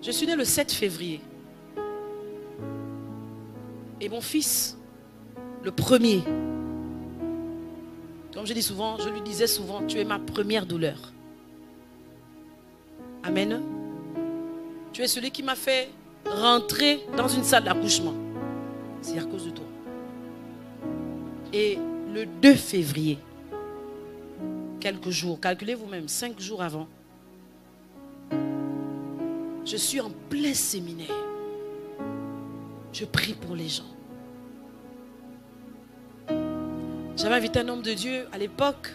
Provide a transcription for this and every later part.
Je suis née le 7 février. Et mon fils, le 1er. Comme je dis souvent, je lui disais souvent, tu es ma première douleur. Amen. Tu es celui qui m'a fait rentrer dans une salle d'accouchement. C'est à cause de toi. Et le 2 février, quelques jours, calculez vous-même, 5 jours avant, je suis en plein séminaire. Je prie pour les gens. J'avais invité un homme de Dieu à l'époque,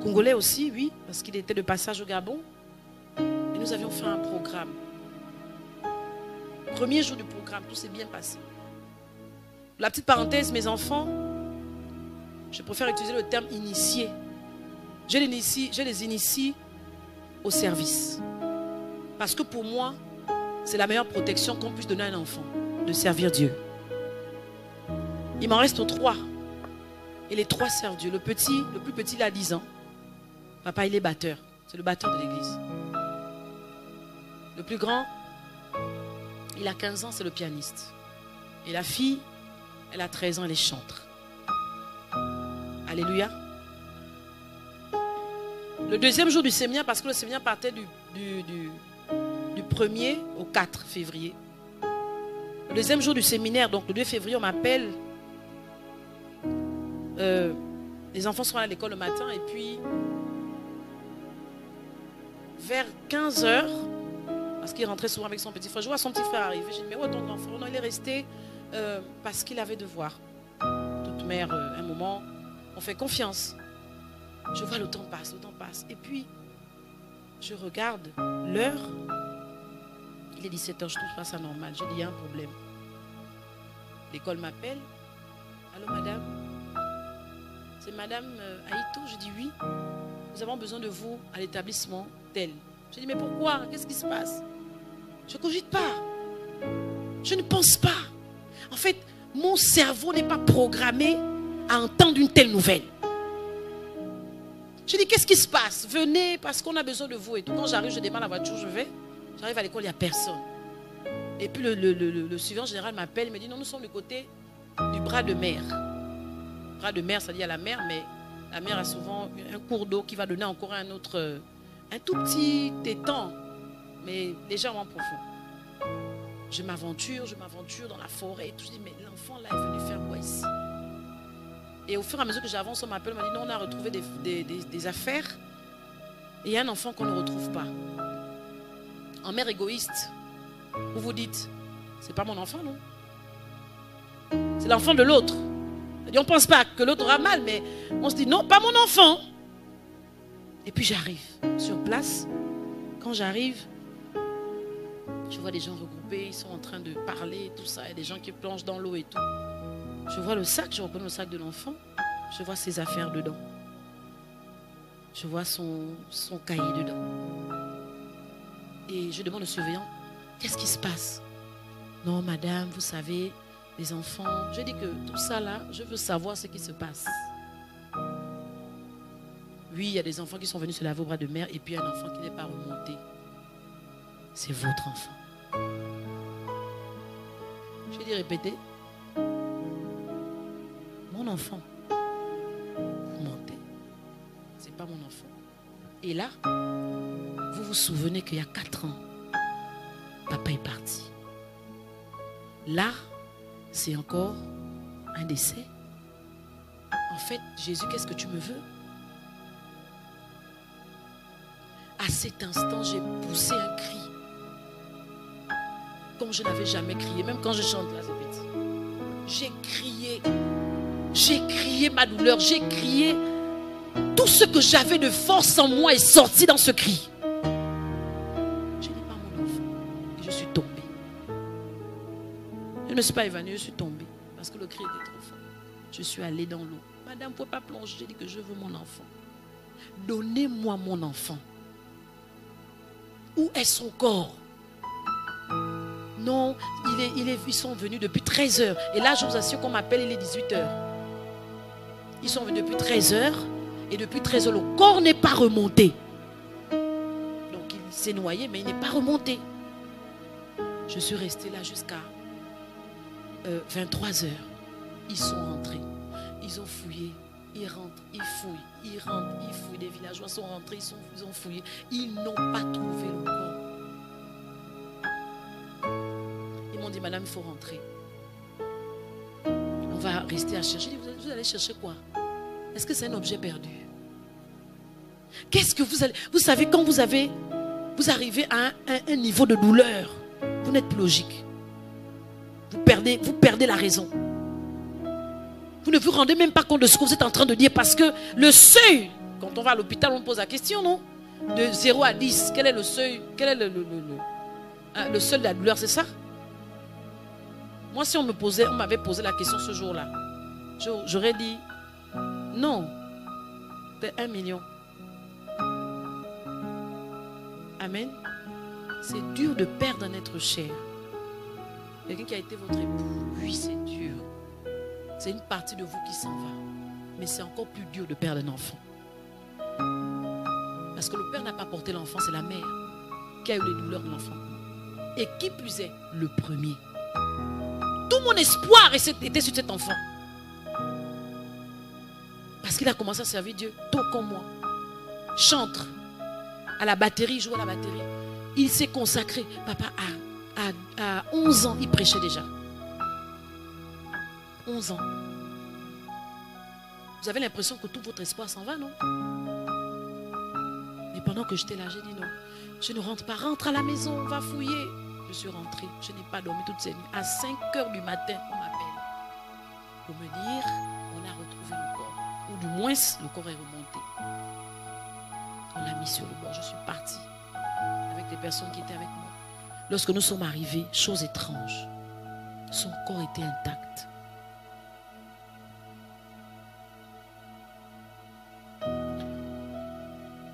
congolais aussi, oui, parce qu'il était de passage au Gabon. Et nous avions fait un programme. Premier jour du programme, tout s'est bien passé. La petite parenthèse, mes enfants, je préfère utiliser le terme initié. Je les initie au service. Parce que pour moi, c'est la meilleure protection qu'on puisse donner à un enfant, de servir Dieu. Il m'en reste 3. Et les 3 servent Dieu. Le plus petit, il a 10 ans. Papa, il est batteur. C'est le batteur de l'église. Le plus grand, il a 15 ans, c'est le pianiste. Et la fille, elle a 13 ans, elle est chantre. Alléluia. Le deuxième jour du séminaire, parce que le séminaire partait du 1er au 4 février. Le deuxième jour du séminaire, donc le 2 février, on m'appelle. Les enfants sont à l'école le matin et puis vers 15 h, parce qu'il rentrait souvent avec son petit frère, je vois son petit frère arriver. J'ai dit, mais où est ton enfant? Non, il est resté parce qu'il avait devoir. Toute mère, un moment, on fait confiance. Je vois le temps passe. Et puis, je regarde l'heure. Il est 17 h, je trouve pas ça normal. Je dis, il y a un problème. L'école m'appelle. Allô, madame? C'est madame Aïto? Je dis oui. Nous avons besoin de vous à l'établissement tel. Je dis, mais pourquoi? Qu'est-ce qui se passe? Je ne cogite pas. Je ne pense pas. En fait, mon cerveau n'est pas programmé à entendre une telle nouvelle. Je dis, qu'est-ce qui se passe? Venez parce qu'on a besoin de vous et tout. Quand j'arrive, je démarre la voiture, je vais. J'arrive à l'école, il n'y a personne. Et puis le suivant général m'appelle, il me dit, non, nous sommes du côté du bras de mer. Bras de mer, ça dit à la mer, mais la mer a souvent un cours d'eau qui va donner encore un autre, un tout petit étang, mais légèrement profond. Je m'aventure dans la forêt. Et tout. Je dis, mais l'enfant là est venu faire quoi ici? Et au fur et à mesure que j'avance, on m'appelle, on m'a dit, non, on a retrouvé des affaires. Et il y a un enfant qu'on ne retrouve pas. En mère égoïste, vous vous dites, c'est pas mon enfant, non? C'est l'enfant de l'autre. On ne pense pas que l'autre aura mal, mais on se dit, non, pas mon enfant. Et puis j'arrive sur place. Quand j'arrive, je vois des gens regroupés, ils sont en train de parler, tout ça. Il y a des gens qui plongent dans l'eau et tout. Je vois le sac, je reconnais le sac de l'enfant. Je vois ses affaires dedans. Je vois son cahier dedans. Et je demande au surveillant, qu'est-ce qui se passe? Non, madame, vous savez, les enfants. Je dis que tout ça là, je veux savoir ce qui se passe. Oui, il y a des enfants qui sont venus se laver au bras de mer et puis un enfant qui n'est pas remonté. C'est votre enfant. Je vais dire répéter. Mon enfant. Remonté. C'est pas mon enfant. Et là, vous vous souvenez qu'il y a 4 ans, papa est parti. Là, c'est encore un décès. En fait, Jésus, qu'est-ce que tu me veux? À cet instant, j'ai poussé un cri. Comme je n'avais jamais crié, même quand je chante là, c'est petit. J'ai crié. J'ai crié ma douleur. J'ai crié. Tout ce que j'avais de force en moi est sorti dans ce cri. Je n'ai pas mon enfant. Et je suis tombée. Je ne me suis pas évanouie, je suis tombée. Parce que le cri était trop fort. Je suis allée dans l'eau. Madame, vous ne pouvez pas plonger. J'ai dit que je veux mon enfant. Donnez-moi mon enfant. Où est son corps? Non, ils sont venus depuis 13 h. Et là, je vous assure qu'on m'appelle, il est 18 h. Ils sont venus depuis 13 h. Et depuis 13 h, le corps n'est pas remonté. Donc il s'est noyé, mais il n'est pas remonté. Je suis restée là jusqu'à 23 h. Ils sont rentrés. Ils ont fouillé. Ils rentrent, ils fouillent. Ils rentrent, ils fouillent. Les villageois sont rentrés, ils ont fouillé. Ils n'ont pas trouvé le corps. Ils m'ont dit, madame, il faut rentrer. On va rester à chercher. Je dis, vous allez chercher quoi? Est-ce que c'est un objet perdu? Qu'est-ce que vous allez... Vous savez, quand vous arrivez à un niveau de douleur, vous n'êtes plus logique. Vous perdez la raison. Vous ne vous rendez même pas compte de ce que vous êtes en train de dire parce que le seuil, quand on va à l'hôpital, on pose la question, non? De 0 à 10, quel est le seuil? Quel est le seuil de la douleur, c'est ça? Moi, si on m'avait posé la question ce jour-là, j'aurais dit non, c'est 1 million. Amen. C'est dur de perdre un être cher. Quelqu'un qui a été votre époux, oui, c'est dur. C'est une partie de vous qui s'en va. Mais c'est encore plus dur de perdre un enfant. Parce que le père n'a pas porté l'enfant, c'est la mère qui a eu les douleurs de l'enfant. Et qui plus est, le premier. Tout mon espoir était sur cet enfant. Parce qu'il a commencé à servir Dieu tôt comme moi. Chantre à la batterie, joue à la batterie. Il s'est consacré. Papa, à 11 ans, il prêchait déjà. 11 ans. Vous avez l'impression que tout votre espoir s'en va, non? Mais pendant que j'étais là, j'ai dit non. Je ne rentre pas. Rentre à la maison, on va fouiller. Je suis rentrée. Je n'ai pas dormi toutes ces nuits. À 5 h du matin, on m'appelle pour me dire on a retrouvé le corps. Ou du moins, le corps est remonté. On l'a mis sur le bord. Je suis partie avec les personnes qui étaient avec moi. Lorsque nous sommes arrivés, chose étrange, son corps était intact.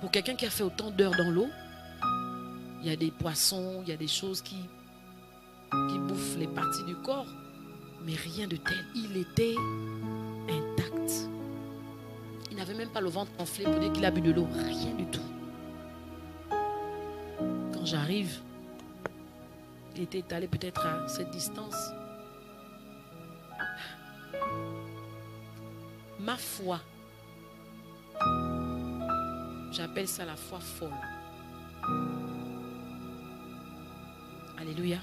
Pour quelqu'un qui a fait autant d'heures dans l'eau, il y a des poissons, il y a des choses qui bouffent les parties du corps, mais rien de tel. Il était intact. Il n'avait même pas le ventre enflé pour dire qu'il a bu de l'eau. Rien du tout. Quand j'arrive, il était étalé peut-être à cette distance. Ma foi, j'appelle ça la foi folle. Alléluia.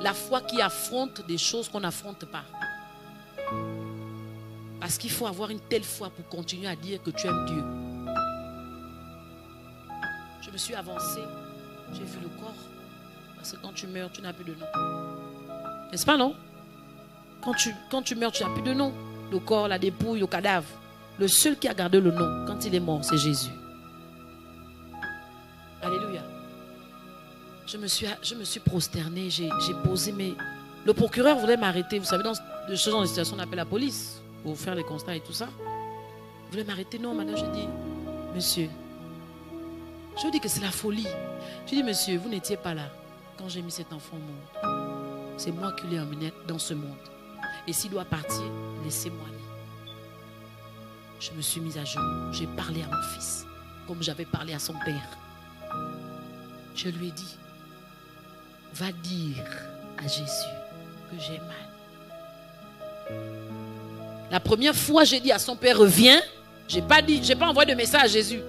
La foi qui affronte des choses qu'on n'affronte pas. Parce qu'il faut avoir une telle foi pour continuer à dire que tu aimes Dieu. Je me suis avancée, j'ai vu le corps. Parce que quand tu meurs, tu n'as plus de nom. N'est-ce pas, non? Quand tu meurs, tu n'as plus de nom. Le corps, la dépouille, le cadavre. Le seul qui a gardé le nom quand il est mort, c'est Jésus. Alléluia. Je me suis prosternée, j'ai posé mes... Le procureur voulait m'arrêter. Vous savez, dans ce genre de situation, on appelle la police pour faire les constats et tout ça. Il voulait m'arrêter. Non, madame, je dis, monsieur, je vous dis que c'est la folie. Je dis, monsieur, vous n'étiez pas là quand j'ai mis cet enfant au monde. C'est moi qui l'ai emmené dans ce monde. Et s'il doit partir, laissez-moi aller. Je me suis mise à genoux. J'ai parlé à mon fils comme j'avais parlé à son père. Je lui ai dit, va dire à Jésus que j'ai mal. La première fois, j'ai dit à son père, reviens. J'ai pas envoyé de message à Jésus.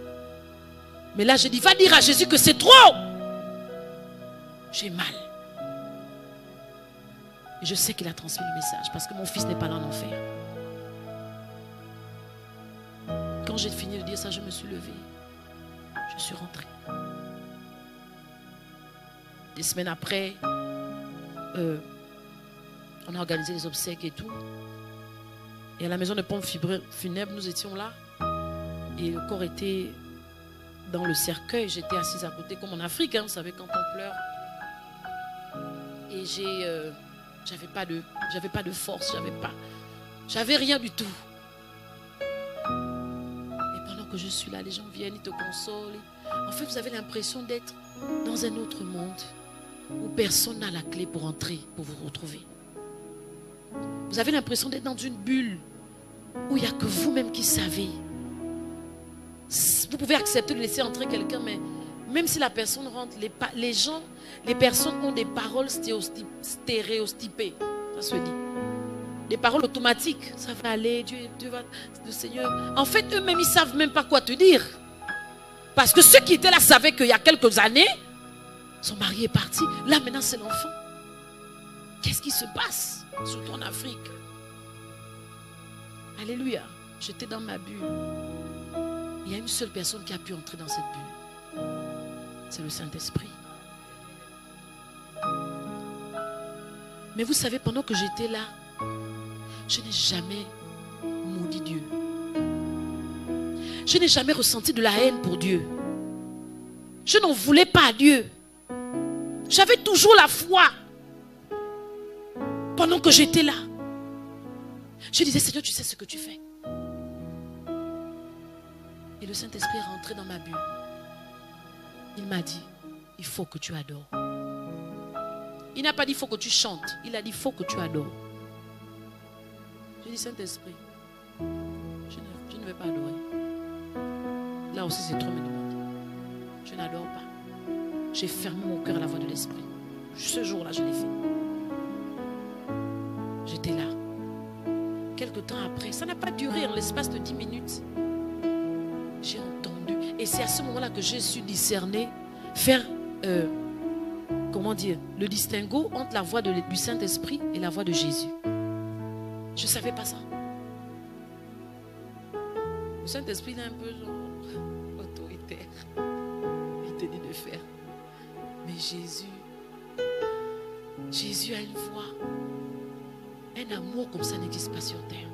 Mais là, j'ai dit, va dire à Jésus que c'est trop. J'ai mal. Et je sais qu'il a transmis le message parce que mon fils n'est pas là en enfer. Quand j'ai fini de dire ça, je me suis levée. Je suis rentrée. Des semaines après, on a organisé les obsèques et tout. Et à la maison de pompe funèbre, nous étions là. Et le corps était dans le cercueil. J'étais assise à côté comme en Afrique, hein, vous savez, quand on pleure. Et j'avais pas de force, j'avais rien du tout. Et pendant que je suis là, les gens viennent, ils te consolent. En fait, vous avez l'impression d'être dans un autre monde où personne n'a la clé pour entrer, pour vous retrouver. Vous avez l'impression d'être dans une bulle où il n'y a que vous-même qui savez. Vous pouvez accepter de laisser entrer quelqu'un, mais même si la personne rentre, les personnes ont des paroles stéréotypées. Ça se dit. Des paroles automatiques. Ça va aller, Dieu va, le Seigneur. En fait, eux-mêmes, ils ne savent même pas quoi te dire. Parce que ceux qui étaient là savaient qu'il y a quelques années, son mari est parti. Là, maintenant, c'est l'enfant. Qu'est-ce qui se passe, surtout en Afrique? Alléluia. J'étais dans ma bulle. Il y a une seule personne qui a pu entrer dans cette bulle. C'est le Saint-Esprit. Mais vous savez, pendant que j'étais là, je n'ai jamais maudit Dieu. Je n'ai jamais ressenti de la haine pour Dieu. Je n'en voulais pas à Dieu. J'avais toujours la foi. Pendant que j'étais là, je disais, Seigneur, tu sais ce que tu fais. Et le Saint-Esprit est rentré dans ma bulle. Il m'a dit, il faut que tu adores. Il n'a pas dit, il faut que tu chantes. Il a dit, il faut que tu adores. J'ai dit, Saint-Esprit, je ne vais pas adorer. Là aussi, c'est trop me demander. Je n'adore pas. J'ai fermé mon cœur à la voix de l'Esprit. Ce jour-là, je l'ai fait. J'étais là. Quelque temps après, ça n'a pas duré en l'espace de 10 minutes. J'ai entendu. Et c'est à ce moment-là que j'ai su discerner, faire, comment dire, le distinguo entre la voix du Saint-Esprit et la voix de Jésus. Je ne savais pas ça. Le Saint-Esprit est un peu genre autoritaire. Il te dit de faire. Mais Jésus a une voix. Un amour comme ça n'existe pas sur terre.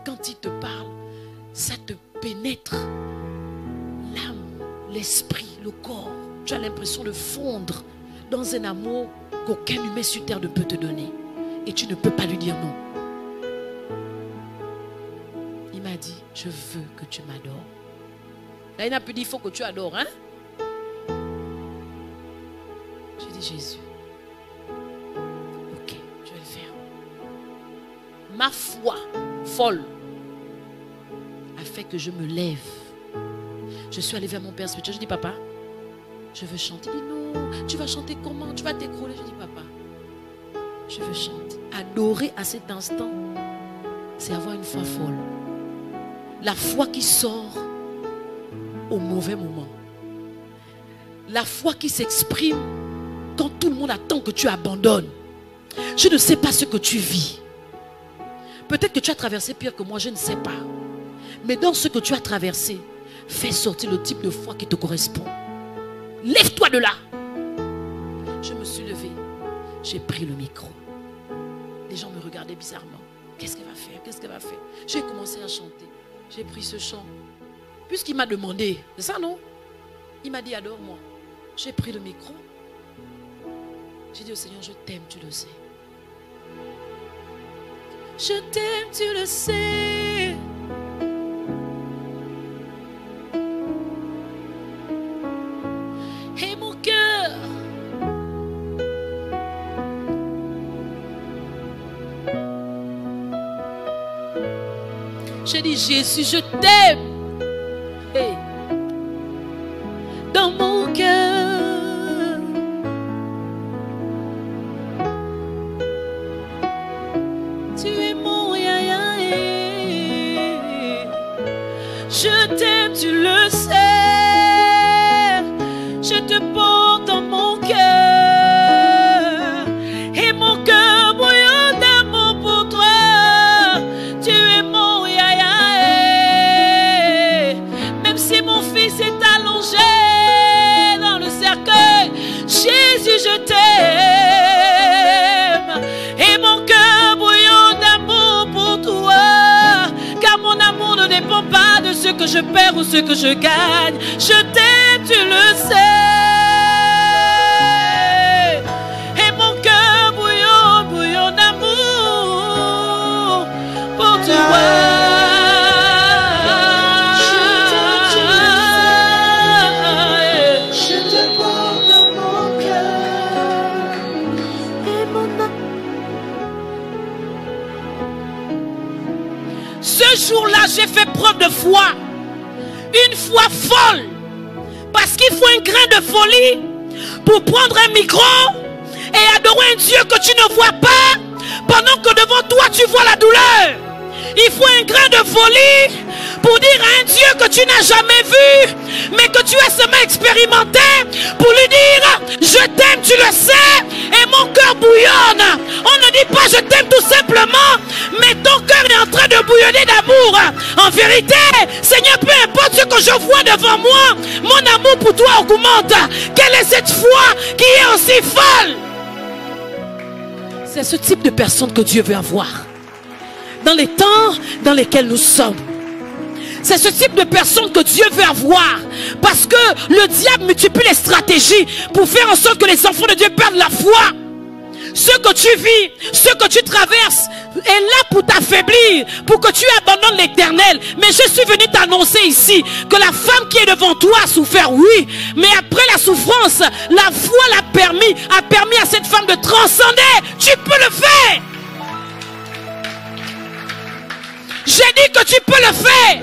Quand il te parle, ça te pénètre l'âme, l'esprit, le corps. Tu as l'impression de fondre dans un amour qu'aucun humain sur terre ne peut te donner. Et tu ne peux pas lui dire non. Il m'a dit, je veux que tu m'adores. Là, il n'a plus dit, il faut que tu adores, hein? J'ai dit, Jésus, ok, je vais le faire. Ma foi folle a fait que je me lève. Je suis allée vers mon père spirituel. Je dis, papa, je veux chanter. Il dit, non, tu vas chanter comment? Tu vas t'écrouler. Je dis, papa, je veux chanter. Adorer à cet instant, c'est avoir une foi folle. La foi qui sort au mauvais moment. La foi qui s'exprime quand tout le monde attend que tu abandonnes. Je ne sais pas ce que tu vis. Peut-être que tu as traversé pire que moi, je ne sais pas. Mais dans ce que tu as traversé, fais sortir le type de foi qui te correspond. Lève-toi de là. Je me suis levée. J'ai pris le micro. Les gens me regardaient bizarrement. Qu'est-ce qu'elle va faire? Qu'est-ce qu'elle va faire? J'ai commencé à chanter. J'ai pris ce chant. Puisqu'il m'a demandé, c'est ça non? Il m'a dit, adore-moi. J'ai pris le micro. J'ai dit au Seigneur, je t'aime, tu le sais. Je t'aime, tu le sais. Et mon cœur j'ai dit, Jésus, je t'aime. Hey. Dans mon cœur. Tu es mon yaya. Je t'aime, tu le sais. Je te porte dans mon cœur. Et mon cœur bouillonne d'amour pour toi. Tu es mon yaya. Même si mon fils est allongé dans le cercueil, Jésus, je t'aime. Et mon cœur bouillonne d'amour pour toi. Car mon amour ne dépend pas de ce que je perds ou ce que je gagne. Je t'aime, tu le sais. Et mon cœur bouillonne, bouillonne d'amour pour toi. Ce jour-là, j'ai fait preuve de foi. Une foi folle. Parce qu'il faut un grain de folie pour prendre un micro et adorer un Dieu que tu ne vois pas, pendant que devant toi tu vois la douleur. Il faut un grain de folie pour dire à un Dieu que tu n'as jamais vu, mais que tu as seulement expérimenté, pour lui dire: je t'aime, tu le sais, et mon cœur bouillonne. On ne dit pas je t'aime tout simplement, mais ton cœur est en train de bouillonner d'amour. En vérité, Seigneur, peu importe ce que je vois devant moi, mon amour pour toi augmente. Quelle est cette foi qui est aussi folle? C'est ce type de personne que Dieu veut avoir dans les temps dans lesquels nous sommes. C'est ce type de personne que Dieu veut avoir, parce que le diable multiplie les stratégies pour faire en sorte que les enfants de Dieu perdent la foi. Ce que tu vis, ce que tu traverses est là pour t'affaiblir, pour que tu abandonnes l'Éternel. Mais je suis venu t'annoncer ici que la femme qui est devant toi a souffert, oui, mais après la souffrance, la foi a permis à cette femme de transcender. Tu peux le faire. J'ai dit que tu peux le faire.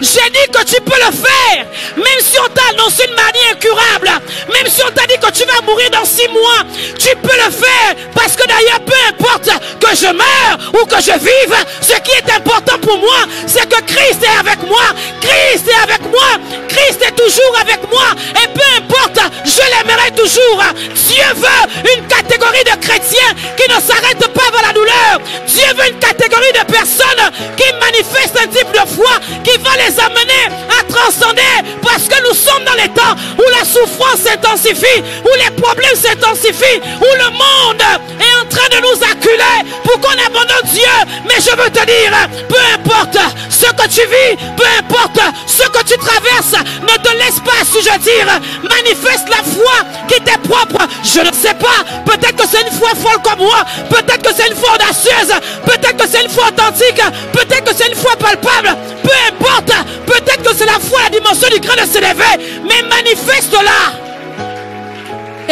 J'ai dit que tu peux le faire. Même si on t'a annoncé une maladie incurable, même si on t'a dit que tu vas mourir dans 6 mois, tu peux le faire. Parce que d'ailleurs, peu importe que je meure ou que je vive, ce qui est important pour moi, c'est que Christ est avec moi. Christ est avec moi. Christ est toujours avec moi. Et peu importe, je l'aimerai toujours. Dieu veut une catégorie de chrétiens qui ne s'arrêtent pas avant la douleur. Dieu veut une catégorie de personnes qui manifestent un type de foi qui va les amener à transcender, parce que nous sommes dans les temps où la souffrance s'intensifie, où les problèmes s'intensifient, où le monde est en train de nous acculer pour qu'on abandonne Dieu. Mais je veux te dire, peu importe ce que tu vis, peu importe ce que tu traverses, ne te laisse pas assujettir. Manifeste la foi qui t'est propre. Je ne sais pas, peut-être que c'est une foi folle comme moi, peut-être que c'est une foi audacieuse, peut-être que c'est une foi authentique, peut-être que c'est une foi palpable, peu importe, peut-être que c'est la foi, la dimension du grain de s'élever, mais manifeste-la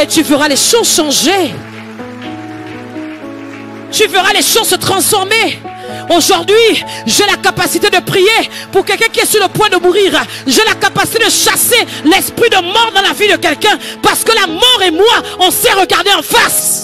et tu verras les choses changer. Tu verras les choses se transformer. Aujourd'hui, j'ai la capacité de prier pour quelqu'un qui est sur le point de mourir. J'ai la capacité de chasser l'esprit de mort dans la vie de quelqu'un, parce que la mort et moi, on s'est regardé en face.